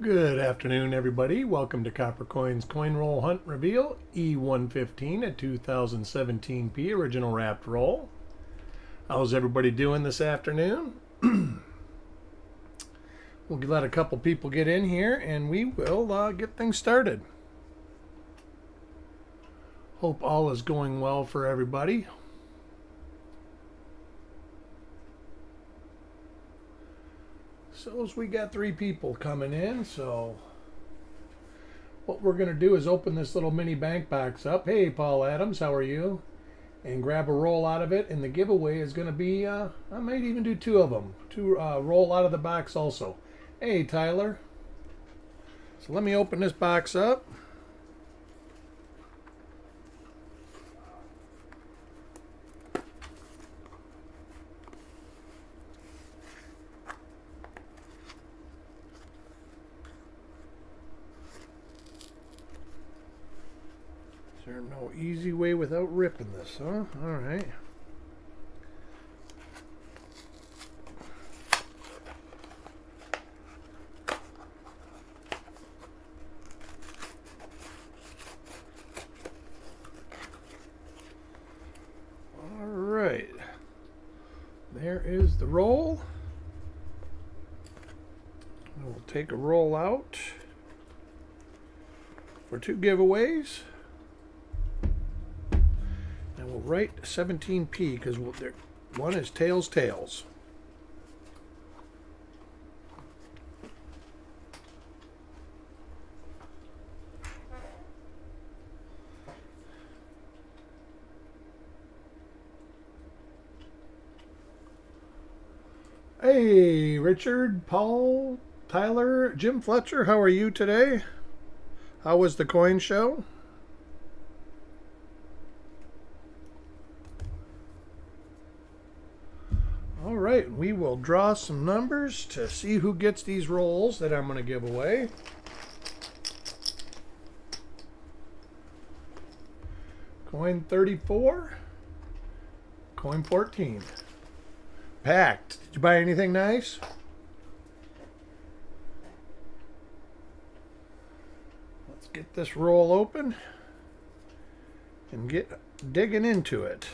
Good afternoon, everybody. Welcome to Copper Coins Coin Roll Hunt Reveal E115 at 2017p original wrapped roll. How's everybody doing this afternoon? We'll let a couple people get in here and we will get things started. Hope all is going well for everybody. So as we got 3 people coming in, so what we're going to do is open this little mini bank box up. Hey, Paul Adams, how are you? And grab a roll out of it. And the giveaway is going to be, I might even do 2 of them. 2 roll out of the box also. Hey, Tyler. So let me open this box up. Is there no easy way without ripping this, huh? All right. All right. There is the roll. We'll take a roll out for 2 giveaways. And we'll write 17p because one is tails, tails. Hey, Richard, Paul, Tyler, Jim Fletcher, how are you today? How was the coin show? All right, we will draw some numbers to see who gets these rolls that I'm going to give away. Coin 34, coin 14. Packed. Did you buy anything nice? Let's get this roll open and get digging into it.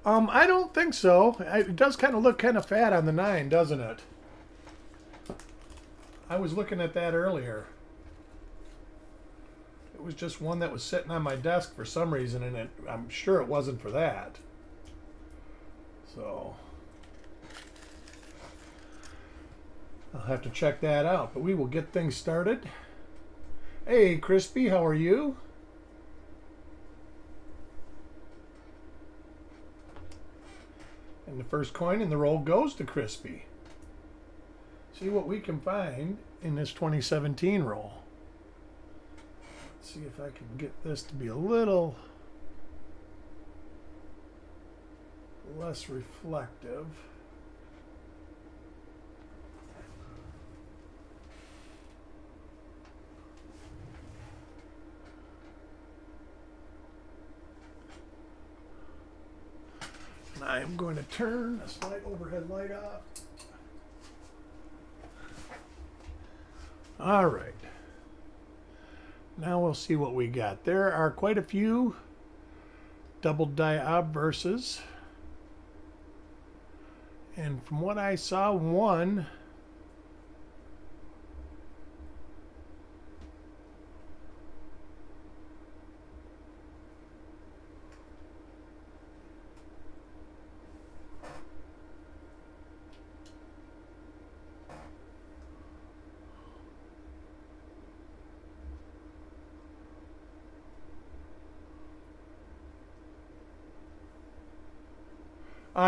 I don't think so. It does kind of look kind of fat on the 9, doesn't it? I was looking at that earlier. It was just one that was sitting on my desk for some reason, and I'm sure it wasn't for that. So I'll have to check that out, but we will get things started. Hey, Crispy, how are you? And the first coin in the roll goes to Crispy. See what we can find in this 2017 roll. Let's see if I can get this to be a little less reflective. I'm going to turn the slight overhead light off. All right. Now we'll see what we got. There are quite a few double die obverses. And from what I saw, one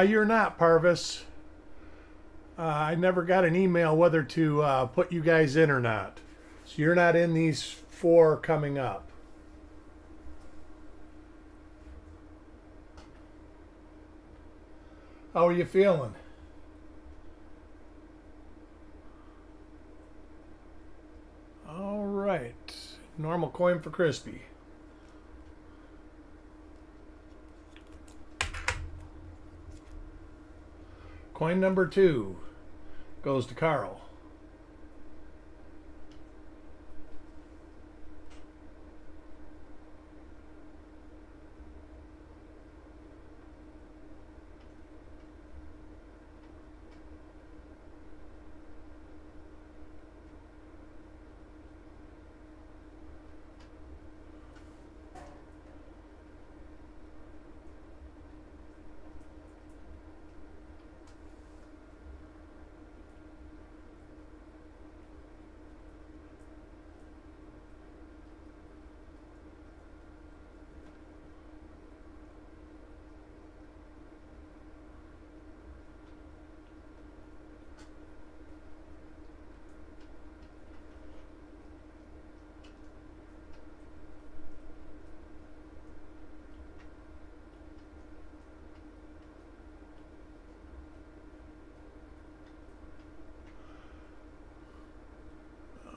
you're not, Parvis. I never got an email whether to put you guys in or not. So you're not in these 4 coming up. How are you feeling? All right. normal coin for Crispy. Coin number 2 goes to Carl.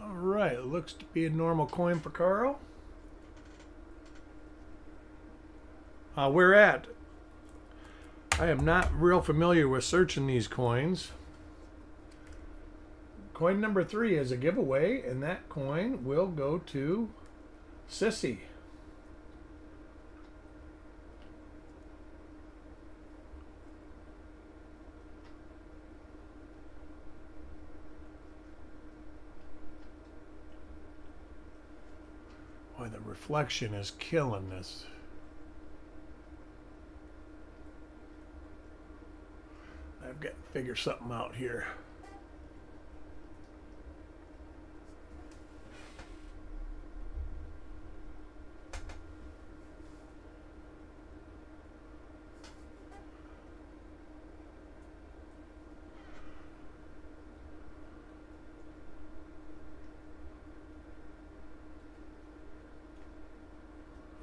Alright, it looks to be a normal coin for Carl. Where at? I am not real familiar with searching these coins. Coin number 3 is a giveaway, and that coin will go to Sissy. Boy, the reflection is killing this. I've got to figure something out here.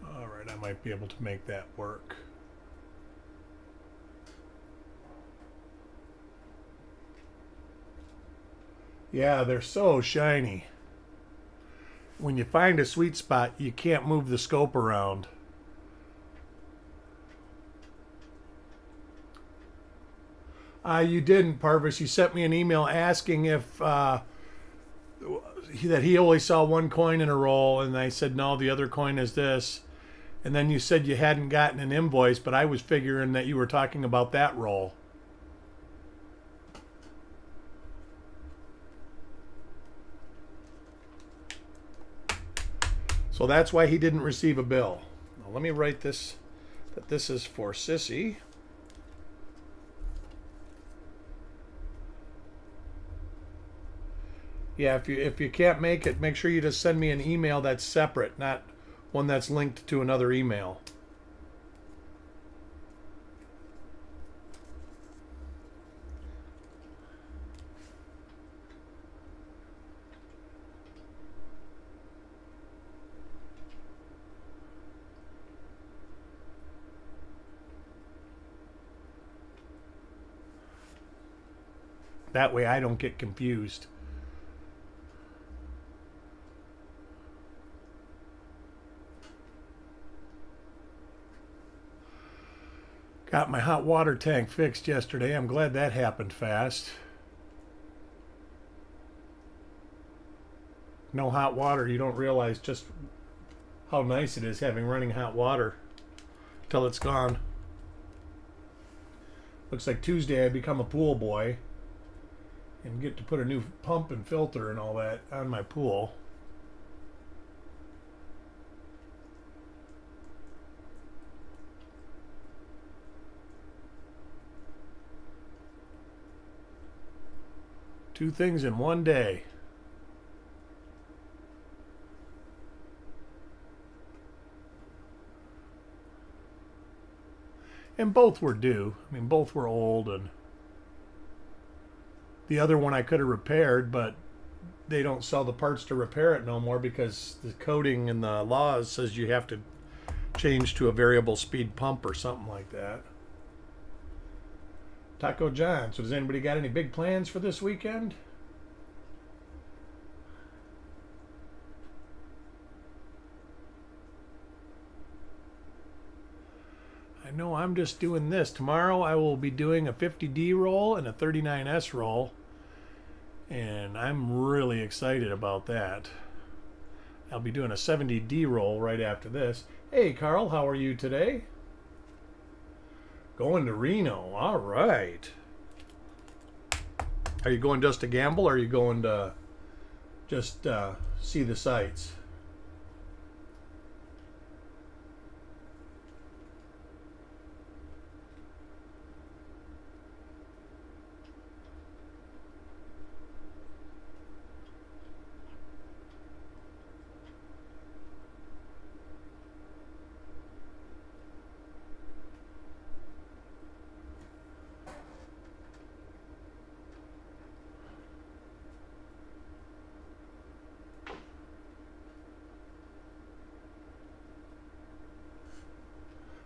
All right, I might be able to make that work. Yeah, they're so shiny. When you find a sweet spot, you can't move the scope around. You didn't, Parvis. You sent me an email asking if that he only saw one coin in a roll, and I said, no, the other coin is this. And then you said you hadn't gotten an invoice, but I was figuring that you were talking about that roll. So that's why he didn't receive a bill. Now let me write this, that this is for Sissy. Yeah, if you can't make it, make sure you just send me an email that's separate, not one that's linked to another email. That way I don't get confused. Got my hot water tank fixed yesterday. I'm glad that happened fast. No hot water, you don't realize just how nice it is having running hot water till it's gone. Looks like Tuesday I become a pool boy and get to put a new pump and filter and all that on my pool. Two things in one day. And both were due. I mean, both were old, and the other one I could have repaired, but they don't sell the parts to repair it no more because the coding in the laws says you have to change to a variable speed pump or something like that. Taco John, so does anybody got any big plans for this weekend? know I'm just doing this. Tomorrow I will be doing a 50D roll and a 39S roll. And I'm really excited about that. I'll be doing a 70D roll right after this. Hey Carl, how are you today? Going to Reno. All right. Are you going just to gamble, or are you going to just see the sights?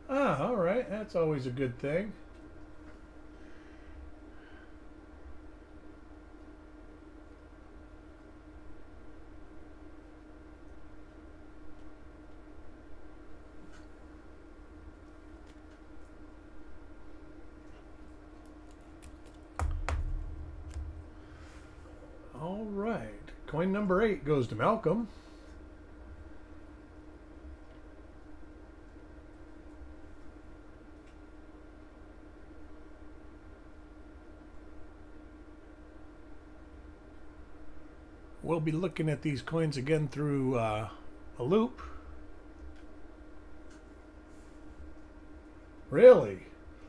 Ah, all right. That's always a good thing. All right. Coin number 8 goes to Malcolm. We'll be looking at these coins again through a loop. Really?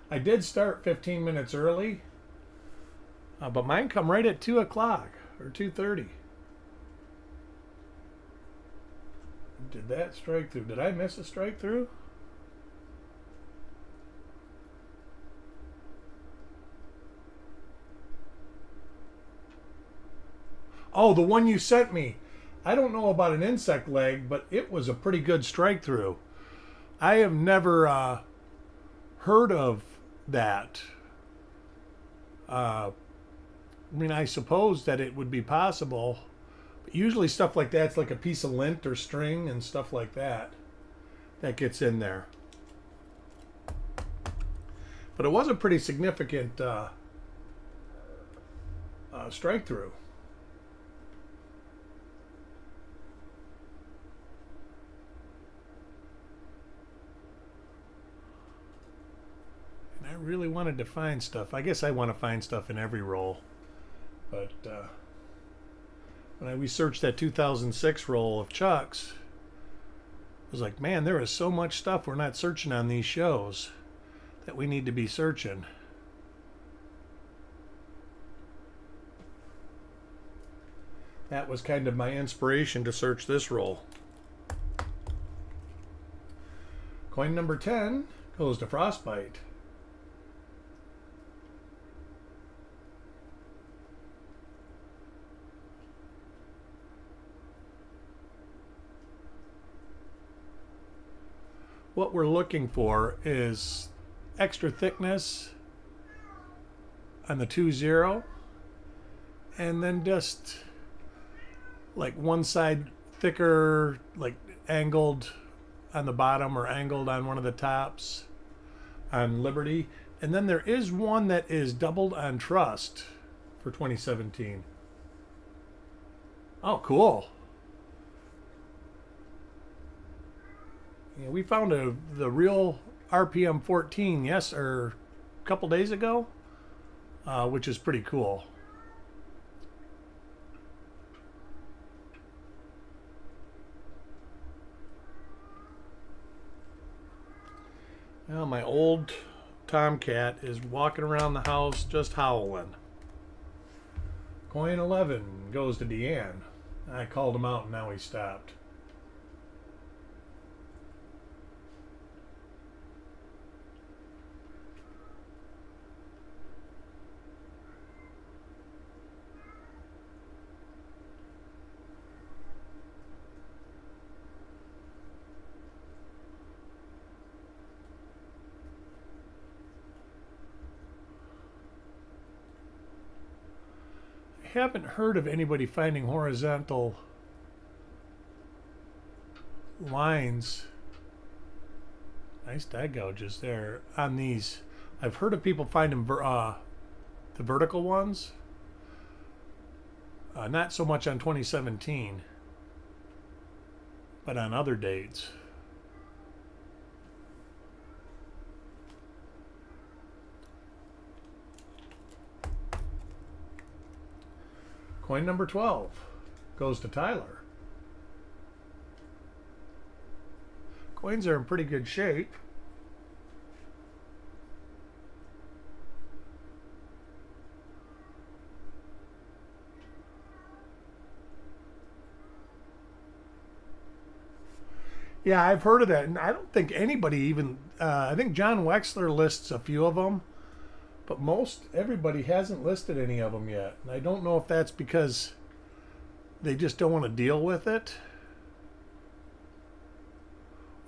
I did start 15 minutes early, but mine come right at 2 o'clock or 2:30. Did that strike through? Did I miss a strike through? Oh, the one you sent me. I don't know about an insect leg, but it was a pretty good strike through. I have never heard of that. I mean, I suppose that it would be possible. But usually stuff like that's like a piece of lint or string and stuff like that that gets in there. But it was a pretty significant strike through. And I really wanted to find stuff. I guess I want to find stuff in every roll. But when I researched that 2006 roll of Chuck's, I was like, man, there is so much stuff we're not searching on these shows that we need to be searching. That was kind of my inspiration to search this roll. Coin number 10 goes to Frostbite. What we're looking for is extra thickness on the 2-0, and then just like one side thicker, like angled on the bottom or angled on one of the tops on Liberty. And then there is one that is doubled on Trust for 2017. Oh, cool. Yeah, we found the real RPM 14, yes, or a couple days ago, which is pretty cool. Well, my old Tomcat is walking around the house just howling. Coin 11 goes to Deanne. I called him out and now he stopped. I haven't heard of anybody finding horizontal lines Nice die gouges there on these. I've heard of people finding the vertical ones. Not so much on 2017, but on other dates. Coin number 12 goes to Tyler. Coins are in pretty good shape. Yeah, I've heard of that, and I don't think anybody even. I think John Wexler lists a few of them, but everybody hasn't listed any of them yet. And I don't know if that's because they just don't want to deal with it,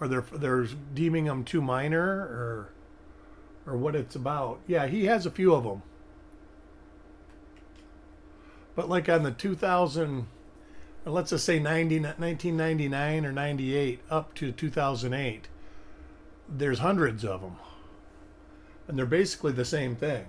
or they're deeming them too minor, or what it's about. Yeah, he has a few of them, but like on the 2000, or let's just say 1999 or 98 up to 2008, there's hundreds of them. And they're basically the same thing.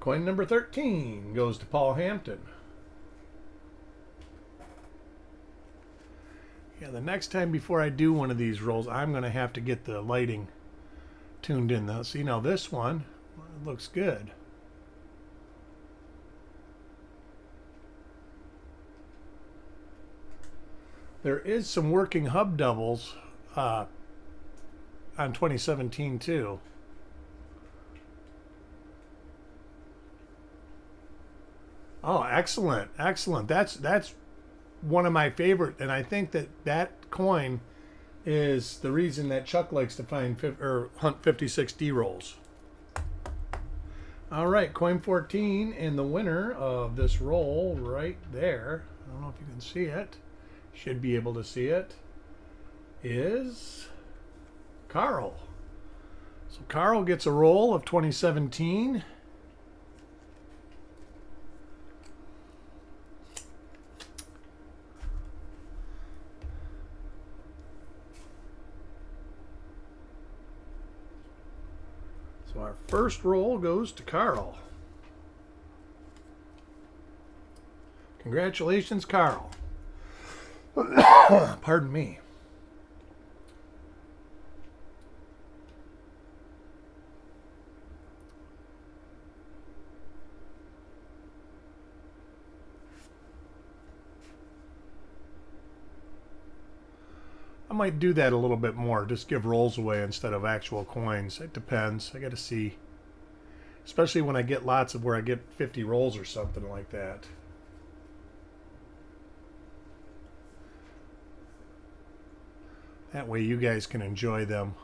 Coin number 13 goes to Paul Hampton. Yeah, the next time before I do one of these rolls, I'm going to have to get the lighting tuned in. Though. See, now this one looks good. There is some working hub doubles on 2017 too. Oh, excellent, excellent. That's one of my favorite, and I think that coin is the reason that Chuck likes to hunt 56D rolls. All right, coin 14, and the winner of this roll right there, I don't know if you can see it, should be able to see it, is Carl. So Carl gets a roll of 2017. So our first roll goes to Carl. Congratulations, Carl. Pardon me. I might do that a little bit more, just give rolls away instead of actual coins. It depends. I got to see. Especially when I get lots of where I get 50 rolls or something like that. That way you guys can enjoy them.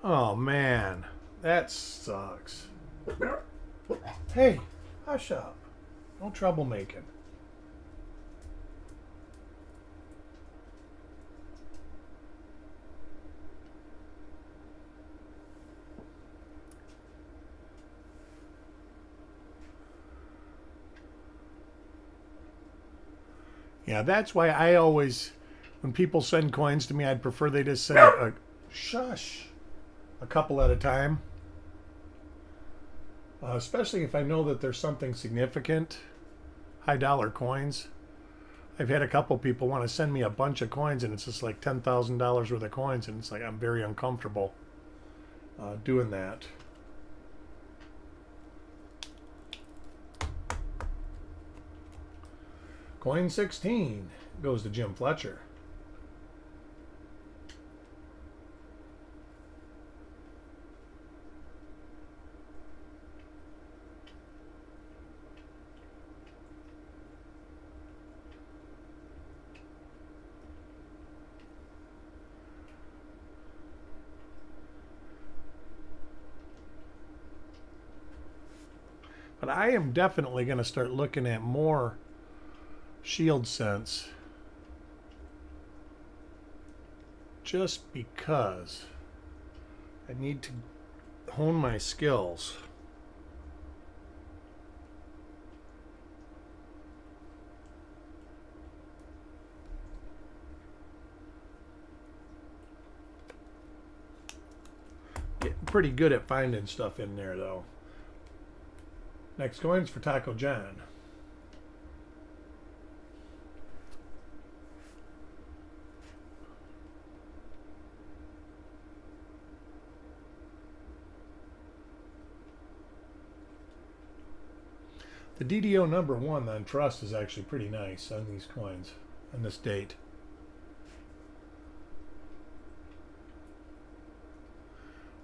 Oh man, that sucks. Hey, hush up. No troublemaking. Yeah, that's why I always, when people send coins to me, I'd prefer they just send a couple at a time. Especially if I know that there's something significant, high dollar coins. I've had a couple people want to send me a bunch of coins, and it's just like $10,000 worth of coins, and it's like I'm very uncomfortable doing that. Coin 16 goes to Jim Fletcher. But I am definitely going to start looking at more shield cents. Just because I need to hone my skills. Getting pretty good at finding stuff in there though. Next coin's for Taco John. The DDO number 1 on trust is actually pretty nice on these coins on this date.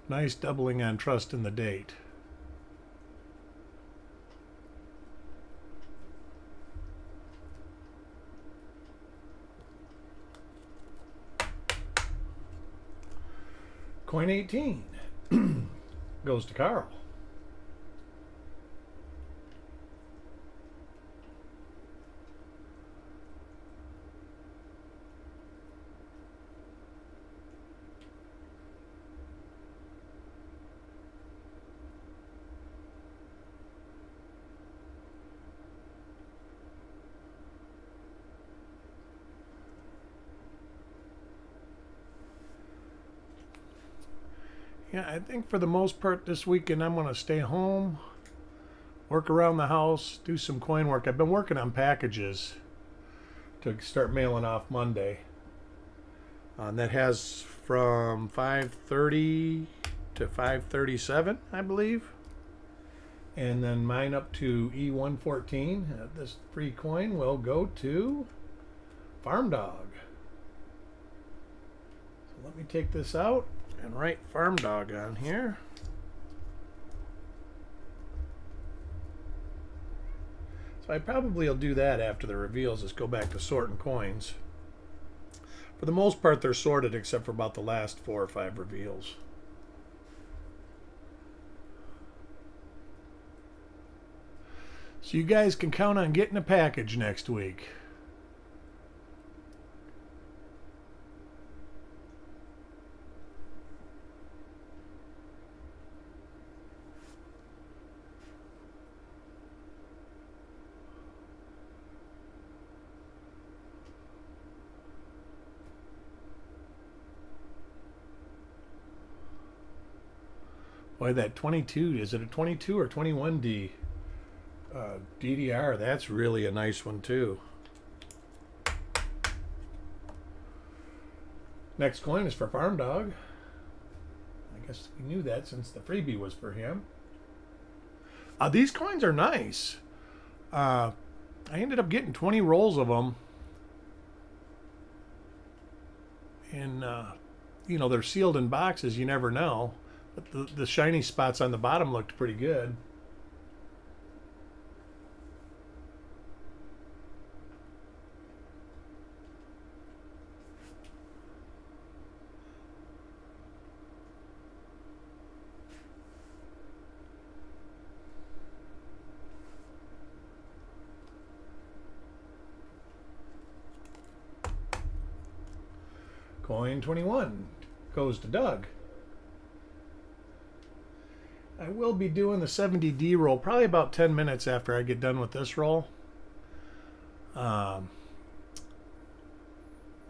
Nice doubling on trust in the date. Coin 18 goes to Carl. Yeah, I think for the most part this weekend I'm going to stay home, work around the house, do some coin work. I've been working on packages to start mailing off Monday. That has from 5:30 to 5:37, I believe. And then mine up to E114. This free coin will go to Farm Dog. So let me take this out and write Farm Dog on here. So I probably will do that after the reveals, is go back to sorting coins. For the most part they're sorted except for about the last 4 or 5 reveals. So you guys can count on getting a package next week. Boy, that 22, is it a 22 or 21D? DDR, that's really a nice one too. Next coin is for Farm Dog. I guess we knew that since the freebie was for him. These coins are nice. I ended up getting 20 rolls of them. And, you know, they're sealed in boxes, you never know. But the shiny spots on the bottom looked pretty good. Coin 21 goes to Doug. I will be doing the 70D roll probably about 10 minutes after I get done with this roll. I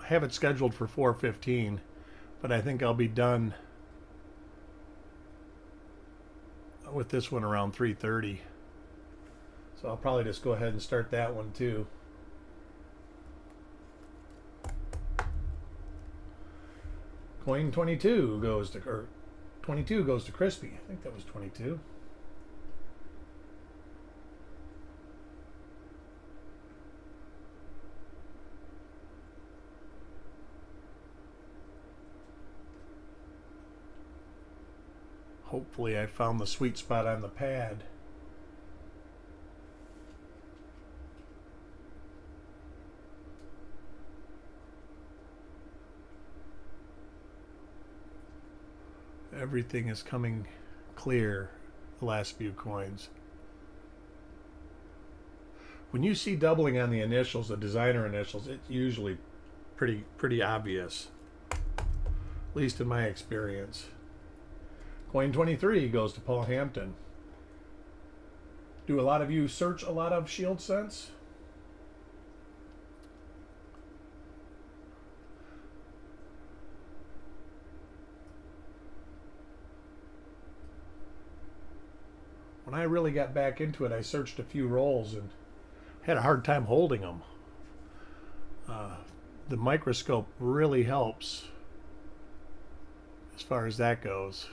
have it scheduled for 4:15, but I think I'll be done with this one around 3:30. So I'll probably just go ahead and start that one too. Coin 22 goes to, or 22 goes to Crispy. I think that was 22. Hopefully I found the sweet spot on the pad. Everything is coming clear, the last few coins. when you see doubling on the initials, the designer initials, it's usually pretty obvious, at least in my experience. Coin 23 goes to Paul Hampton. Do a lot of you search a lot of Shield Sense? When I really got back into it, I searched a few rolls and had a hard time holding them. The microscope really helps as far as that goes.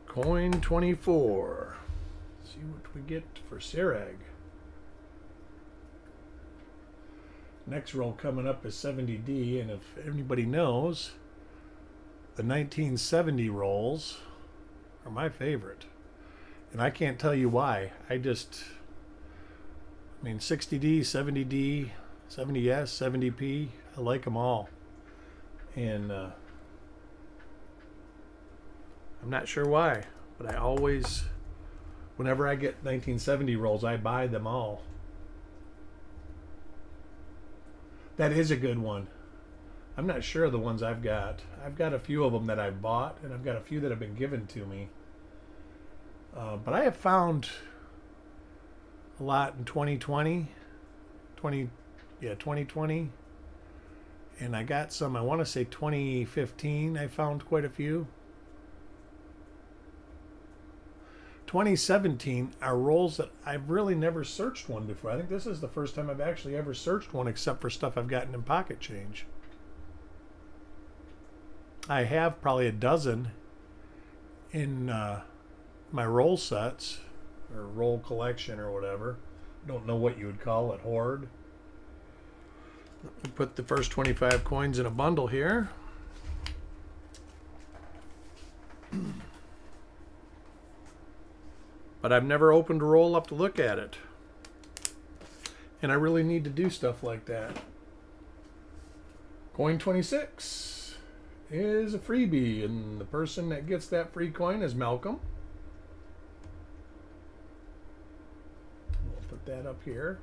Coin 24. See what we get for Sarag. Next roll coming up is 70D, and if anybody knows, the 1970 rolls are my favorite. And I can't tell you why. I mean 60D, 70D, 70S, 70P, I like them all. And I'm not sure why, but I always, whenever I get 1970 rolls, I buy them all. That is a good one. I'm not sure of the ones I've got. I've got a few of them that I've bought, and I've got a few that have been given to me. But I have found a lot in 2020, and I got some, I want to say 2015, I found quite a few. 2017 are rolls that I've really never searched one before. I think this is the first time I've actually ever searched one, except for stuff I've gotten in pocket change. I have probably a dozen in my roll sets, or roll collection, or whatever. Don't know what you would call it, hoard. Let me put the first 25 coins in a bundle here. But I've never opened a roll up to look at it. And I really need to do stuff like that. Coin 26 is a freebie, and the person that gets that free coin is Malcolm. We'll put that up here.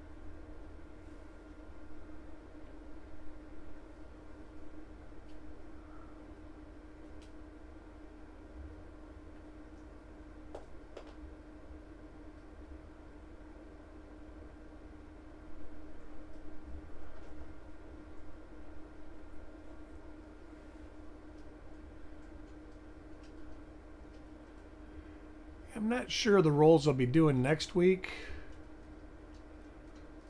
I'm not sure the rolls I'll be doing next week,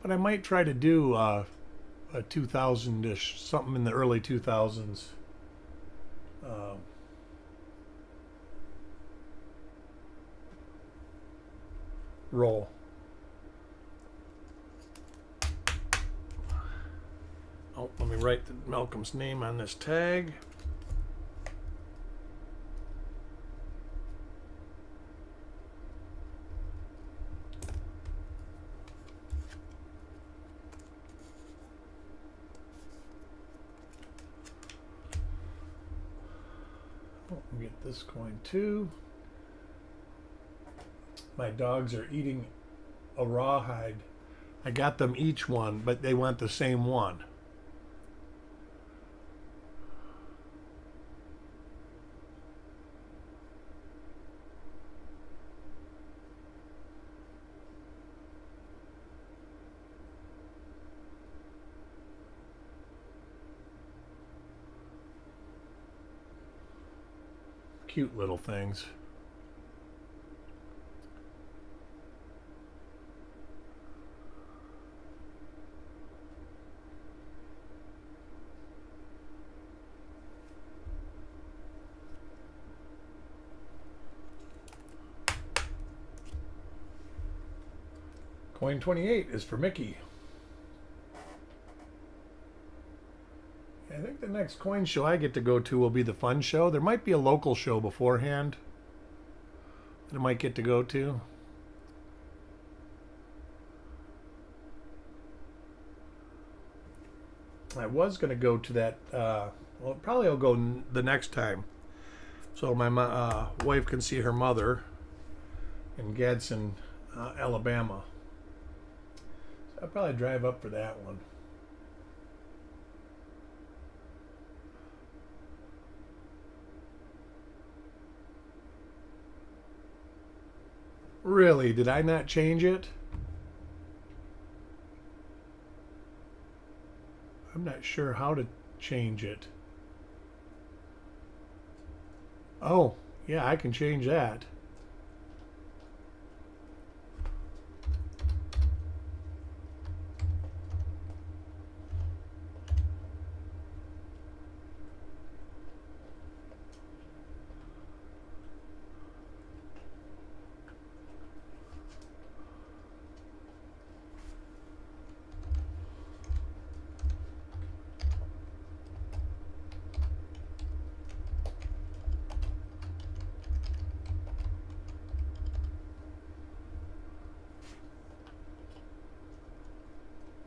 but I might try to do a 2000-ish, something in the early 2000s. Roll. Oh, let me write Malcolm's name on this tag. Get this coin too. My dogs are eating a rawhide. I got them each one, but they want the same one. Cute little things. Coin 28 is for Mickey. I think the next coin show I get to go to will be the fun show. There might be a local show beforehand that I might get to go to. I was going to go to that. Well, probably I'll go the next time, so my wife can see her mother in Gadsden, Alabama. So I'll probably drive up for that one. Really? Did I not change it? I'm not sure how to change it. Oh, yeah, I can change that.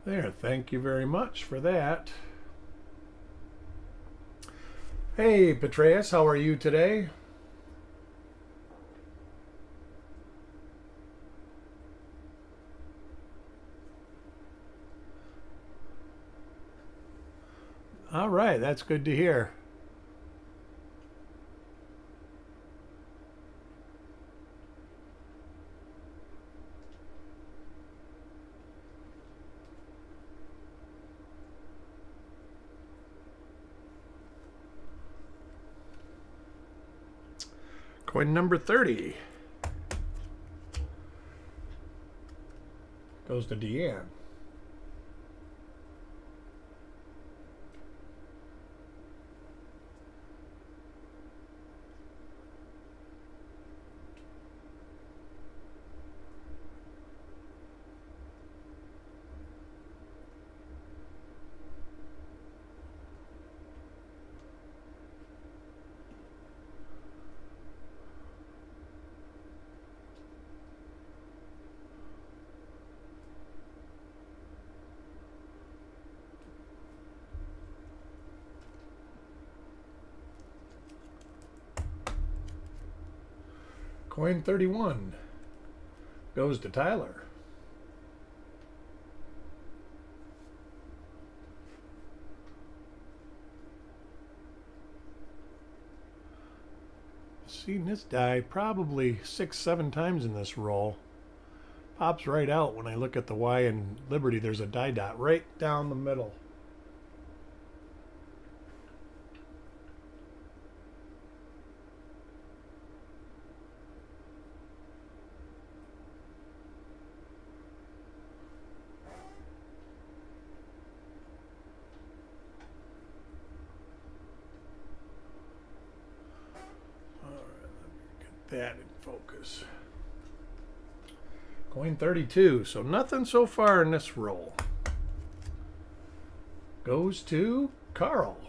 There, thank you very much for that. Hey, Petraeus, how are you today? All right, that's good to hear. Coin number 30 goes to Deanne. Coin 31 goes to Tyler. Seen this die probably 6-7 times in this roll. Pops right out when I look at the Y in Liberty. There's a die dot right down the middle. That in focus. Coin 32, so nothing so far in this roll. Goes to Carl.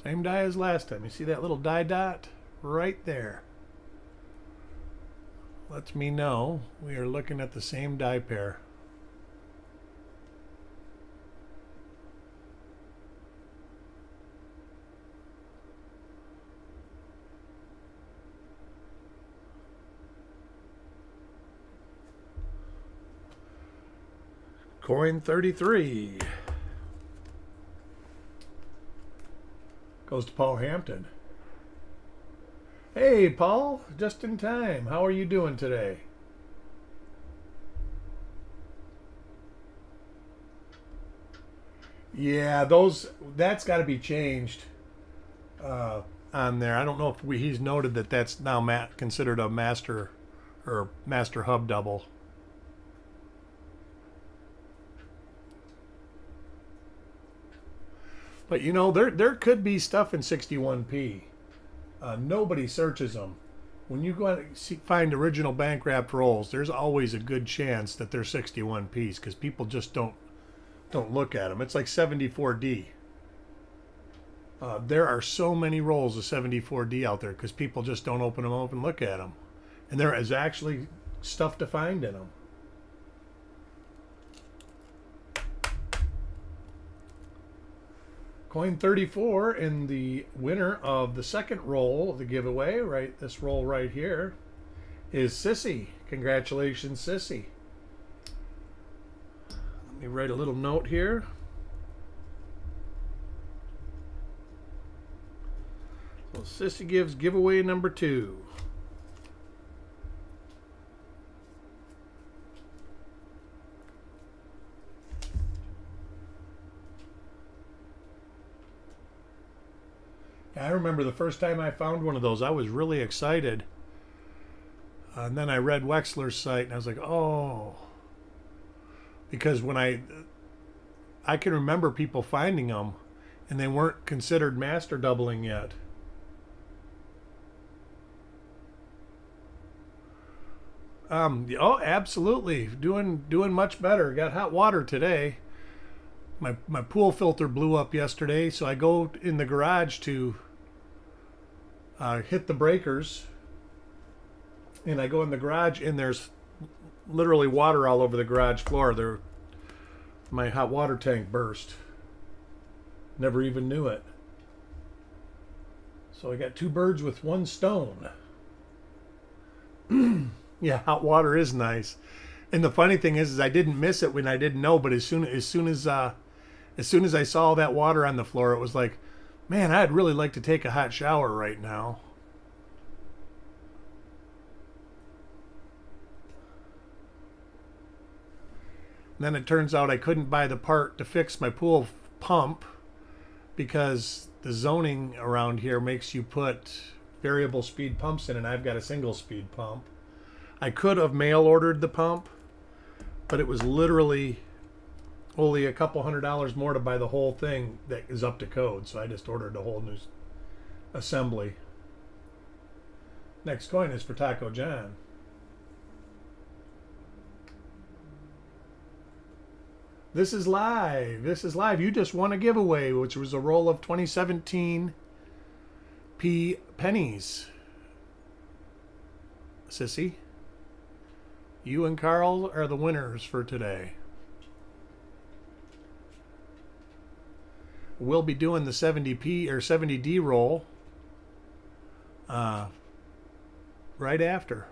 Same die as last time. You see that little die dot right there? Lets me know we are looking at the same die pair. Coin 33 goes to Paul Hampton. Hey, Paul, just in time. How are you doing today? Yeah, that's got to be changed on there. I don't know if he's noted that that's now considered a master or master hub double. But you know, there could be stuff in 61p. Nobody searches them. When you go and find original bank wrapped rolls, there's always a good chance that they're 61p's because people just don't look at them. It's like 74D. There are so many rolls of 74D out there because people just don't open them up and look at them. And there is actually stuff to find in them. Coin 34, and the winner of the second roll of the giveaway, right, this roll right here, is Sissy. Congratulations, Sissy. Let me write a little note here. So Sissy gives giveaway number 2. I remember the first time I found one of those, I was really excited. And then I read Wexler's site and I was like, oh. Because when I can remember people finding them and they weren't considered master doubling yet. Oh, absolutely. Doing much better. Got hot water today. My pool filter blew up yesterday, so I go in the garage to hit the breakers, and I go in the garage, and there's literally water all over the garage floor. My hot water tank burst. Never even knew it. So I got 2 birds with 1 stone. Yeah, hot water is nice. And the funny thing is I didn't miss it when I didn't know, but as soon as I saw that water on the floor, it was like, man, I'd really like to take a hot shower right now. And then it turns out I couldn't buy the part to fix my pool pump because the zoning around here makes you put variable speed pumps in, and I've got a single speed pump. I could have mail ordered the pump, but it was literally only a couple $100 more to buy the whole thing that is up to code. So I just ordered the whole new assembly. Next coin is for Taco John. This is live. This is live. You just won a giveaway, which was a roll of 2017 P pennies. Sissy, you and Carl are the winners for today. We'll be doing the 70P or 70D roll right after.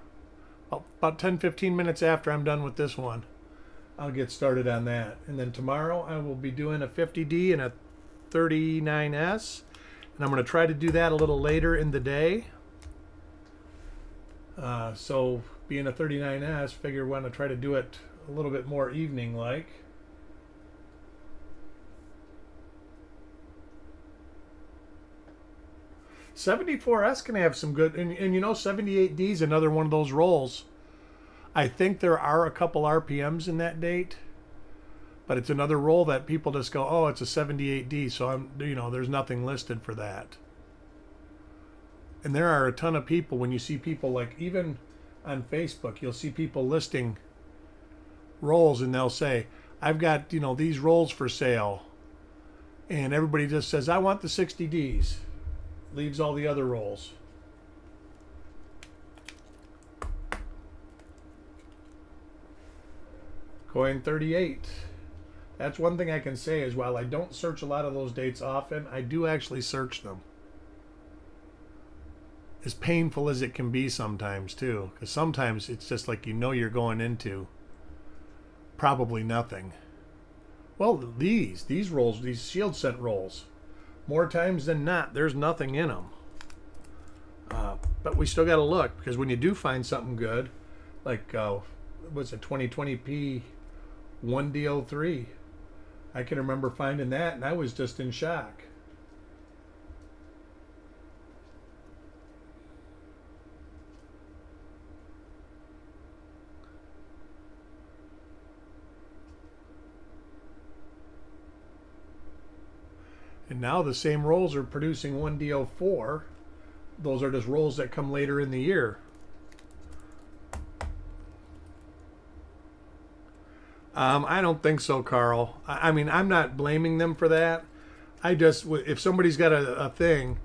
About 10-15 minutes after I'm done with this one, I'll get started on that. And then tomorrow I will be doing a 50D and a 39S. And I'm going to try to do that a little later in the day. So being a 39S, figure want to try to do it a little bit more evening-like. '74S can have some good, and you know, 78D is another one of those rolls. I think there are a couple RPMs in that date, but it's another roll that people just go, oh, it's a 78D, so there's nothing listed for that. And there are a ton of people, when you see people, like even on Facebook, you'll see people listing rolls and they'll say, I've got, these rolls for sale. And everybody just says, I want the 60Ds. Leaves all the other rolls. Coin 38. That's one thing I can say is while I don't search a lot of those dates often, I do actually search them. As painful as it can be sometimes too, because sometimes it's just like you're going into probably nothing. Well, these rolls, these shield scent rolls, more times than not, there's nothing in them. But we still got to look, because when you do find something good, like what's it, 2020P 1D03, I can remember finding that and I was just in shock. And now the same rolls are producing 1D04. Those are just rolls that come later in the year. I don't think so, Carl. I mean, I'm not blaming them for that. I just, if somebody's got a thing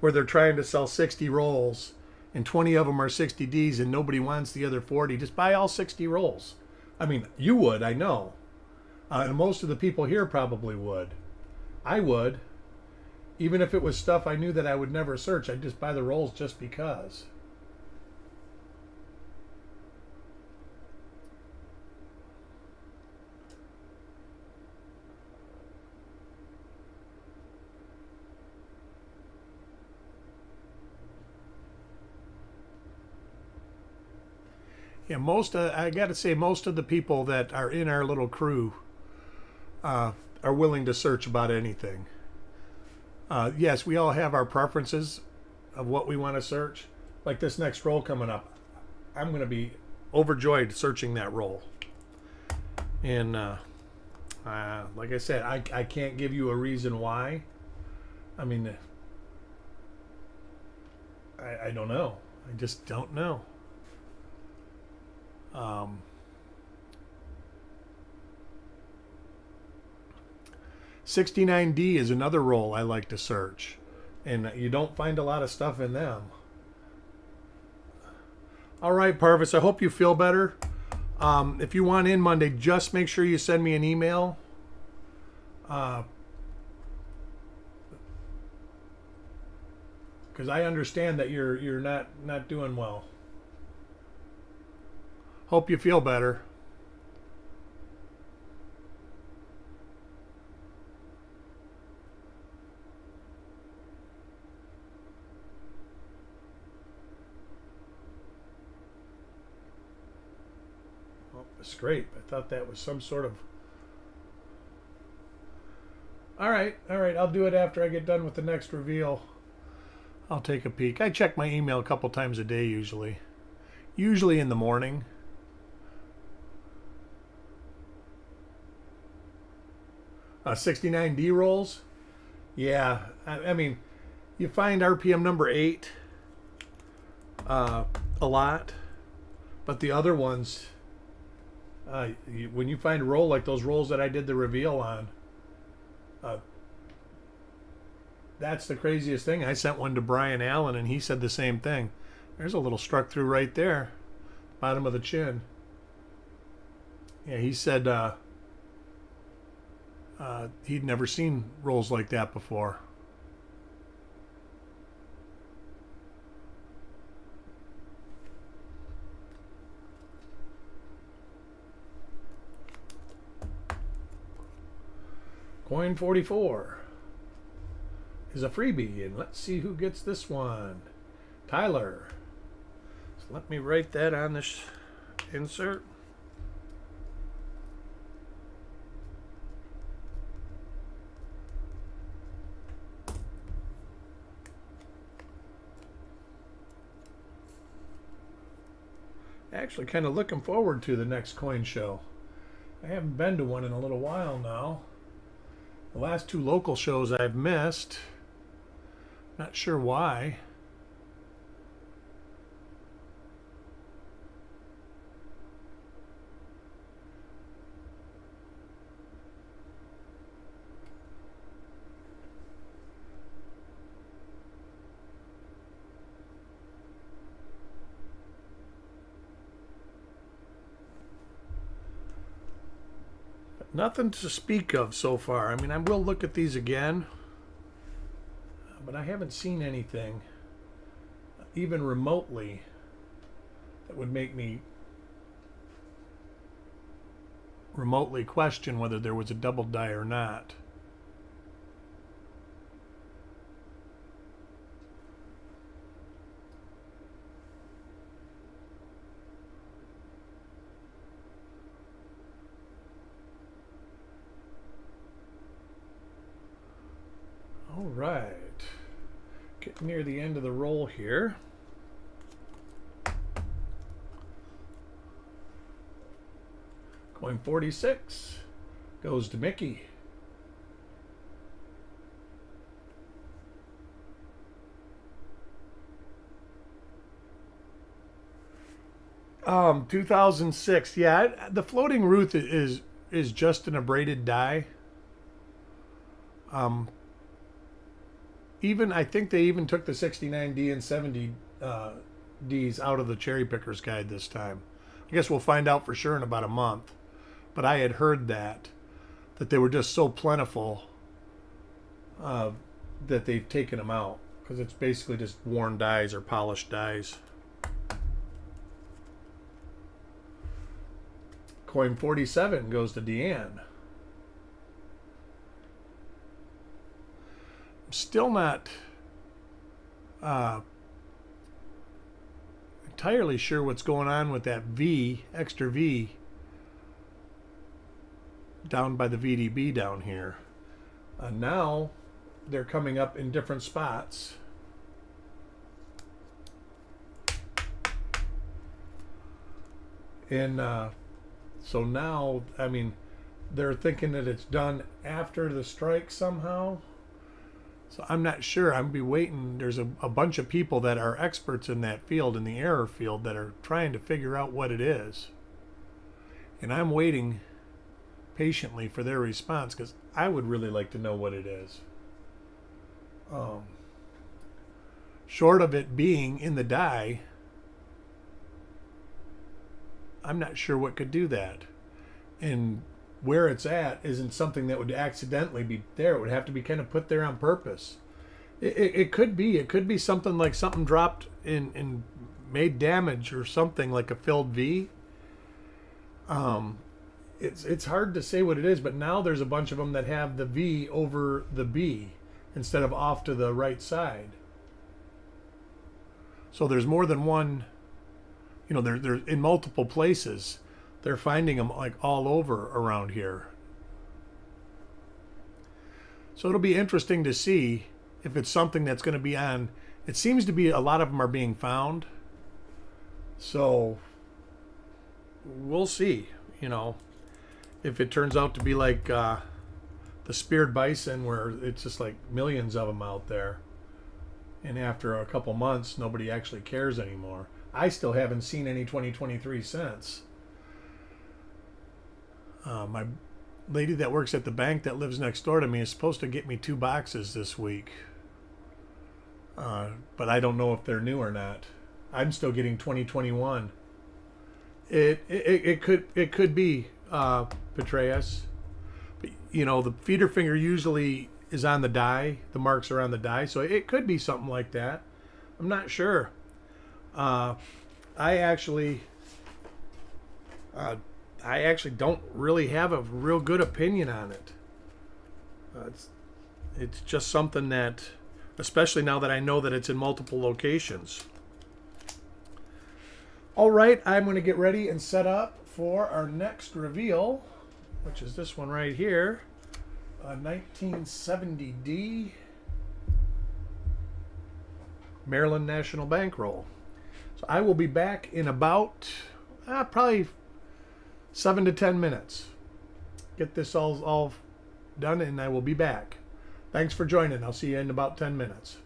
where they're trying to sell 60 rolls and 20 of them are 60Ds and nobody wants the other 40, just buy all 60 rolls. I mean, you would, I know. And most of the people here probably would. I would. Even if it was stuff I knew that I would never search, I'd just buy the rolls just because. Yeah, I got to say, most of the people that are in our little crew are willing to search about anything. Yes, we all have our preferences of what we want to search. Like this next roll coming up, I'm going to be overjoyed searching that roll. And like I said, I can't give you a reason why. I mean, I don't know. I just don't know. 69D is another roll I like to search, and you don't find a lot of stuff in them. All right, Parvis, I hope you feel better. If you want in Monday, just make sure you send me an email. Because I understand that you're not doing well. Hope you feel better. Oh, scrape. I thought that was some sort of... All right. I'll do it after I get done with the next reveal. I'll take a peek. I check my email a couple times a day usually. Usually in the morning. 69D rolls. Yeah, I mean, you find RPM number 8 a lot, but the other ones, when you find a roll like those rolls that I did the reveal on, that's the craziest thing. I sent one to Brian Allen, and he said the same thing. There's a little struck through right there, bottom of the chin. Yeah, he said he'd never seen rolls like that before. Coin 44 is a freebie, and let's see who gets this one. Tyler. So let me write that on this insert. Actually kind of looking forward to the next coin show. I haven't been to one in a little while now. The last 2 local shows I've missed. Not sure why. Nothing to speak of so far. I mean, I will look at these again, but I haven't seen anything, even remotely, that would make me remotely question whether there was a double die or not. All right, getting near the end of the roll here. Coin 46 goes to Mickey. Um, 2006. Yeah, the floating Ruth is just an abraded die. even I think they even took the 69D and 70 Ds out of the cherry pickers guide this time. I guess we'll find out for sure in about a month. But I had heard that they were just so plentiful that they've taken them out, because it's basically just worn dies or polished dies. Coin 47 goes to Deanne. I'm still not entirely sure what's going on with that V, extra V, down by the VDB down here. Now they're coming up in different spots. And so now, I mean, they're thinking that it's done after the strike somehow. So I'm not sure. I'm be waiting. There's a bunch of people that are experts in that field, in the error field, that are trying to figure out what it is. And I'm waiting patiently for their response, because I would really like to know what it is. Short of it being in the die, I'm not sure what could do that. And where it's at isn't something that would accidentally be there. It would have to be kind of put there on purpose. It could be something like something dropped and made damage, or something like a filled V. It's hard to say what it is, but now there's a bunch of them that have the V over the B instead of off to the right side. So there's more than one, you know, they're in multiple places. They're finding them like all over around here. So it'll be interesting to see if it's something that's going to be on. It seems to be a lot of them are being found. So we'll see, you know, if it turns out to be like the speared bison, where it's just like millions of them out there, and after a couple months nobody actually cares anymore. I still haven't seen any 2023 since. My lady that works at the bank that lives next door to me is supposed to get me 2 boxes this week, but I don't know if they're new or not. I'm still getting 2021. It could be Petraeus, but you know, the feeder finger usually is on the die. The marks are on the die, so it could be something like that. I'm not sure. I actually don't really have a real good opinion on it. It's just something that, especially now that I know that it's in multiple locations. All right, I'm going to get ready and set up for our next reveal, which is this one right here, a 1970D Maryland National Bankroll. So I will be back in about probably 7 to 10 minutes. Get this all done, and I will be back. Thanks for joining. I'll see you in about 10 minutes.